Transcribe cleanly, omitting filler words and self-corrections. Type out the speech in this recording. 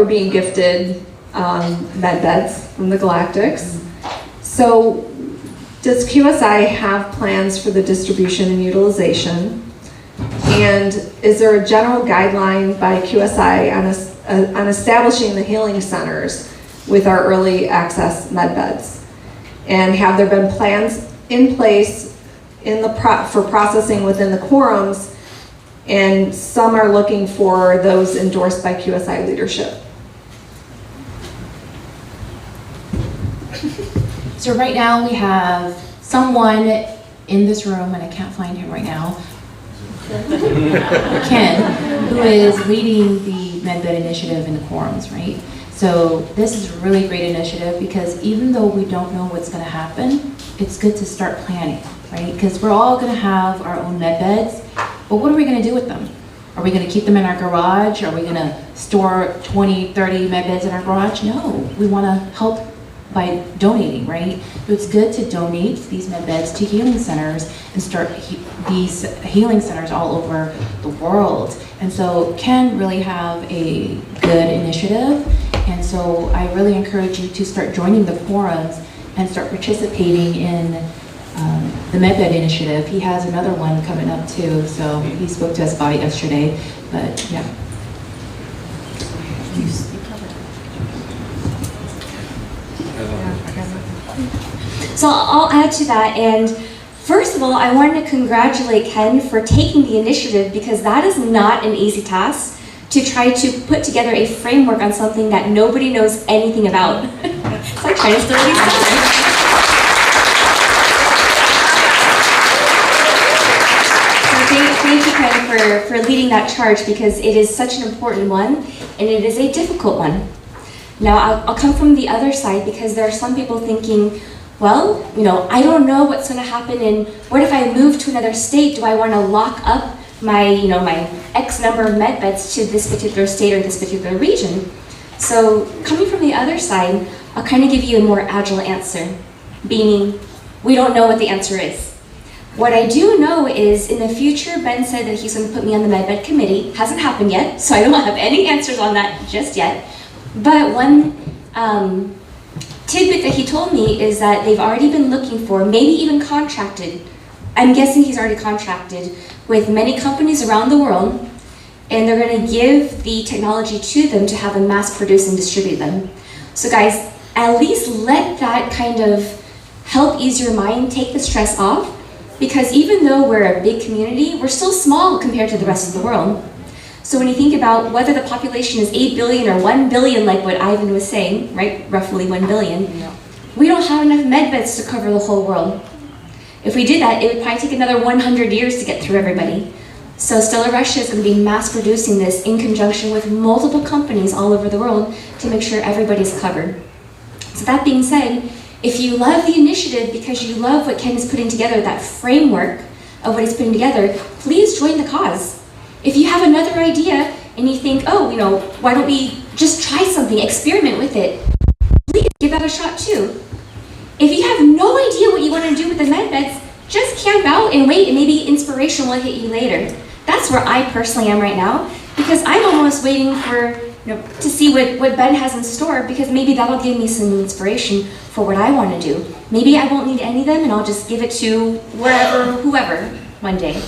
We're being gifted med beds from the Galactics. So does QSI have plans for the distribution and utilization? And is there a general guideline by QSI on establishing the healing centers with our early access med beds? And have there been plans in place for processing within the quorums? And some are looking for those endorsed by QSI leadership. So right now we have someone in this room, and I can't find him right now, Ken, who is leading the MedBed initiative in the quorums, right? So this is a really great initiative because even though we don't know what's going to happen, it's good to start planning, right? Because we're all going to have our own med beds, but what are we going to do with them? Are we going to keep them in our garage? Are we going to store 20, 30 med beds in our garage? No, we want to help by donating, right? So it's good to donate these med beds to healing centers and start these healing centers all over the world. And so Ken really have a good initiative. And so I really encourage you to start joining the forums and start participating in the MedBed initiative. He has another one coming up too, so he spoke to us about it yesterday, but yeah. So I'll add to that, and first of all, I wanted to congratulate Ken for taking the initiative because that is not an easy task to try to put together a framework on something that nobody knows anything about. It's like trying to steal these guys. Thank you, Ken, for leading that charge because it is such an important one and it is a difficult one. Now, I'll come from the other side because there are some people thinking, well, I don't know what's going to happen, and what if I move to another state? Do I want to lock up my, my X number of med beds to this particular state or this particular region? So, coming from the other side, I'll kind of give you a more agile answer, meaning we don't know what the answer is. What I do know is in the future, Ben said that he's going to put me on the MedBed committee. Hasn't happened yet, so I don't have any answers on that just yet. But one tidbit that he told me is that they've already been looking for, maybe even contracted, I'm guessing he's already contracted with many companies around the world, and they're going to give the technology to them to have them mass produce and distribute them. So guys, at least let that kind of help ease your mind, take the stress off, because even though we're a big community, we're still small compared to the rest of the world. So when you think about whether the population is 8 billion or 1 billion, like what Ivan was saying, right, roughly 1 billion, we don't have enough med beds to cover the whole world. If we did that, it would probably take another 100 years to get through everybody. So Stella Russia is going to be mass producing this in conjunction with multiple companies all over the world to make sure everybody's covered. So that being said, if you love the initiative because you love what Ken is putting together, that framework of what he's putting together, please join the cause. If you have another idea and you think, oh, why don't we just try something, experiment with it, please give that a shot too. If you have no idea what you want to do with the med beds, just camp out and wait, and maybe inspiration will hit you later. That's where I personally am right now, because I'm almost waiting for to see what Ben has in store, because maybe that'll give me some inspiration for what I want to do. Maybe I won't need any of them and I'll just give it to whoever one day.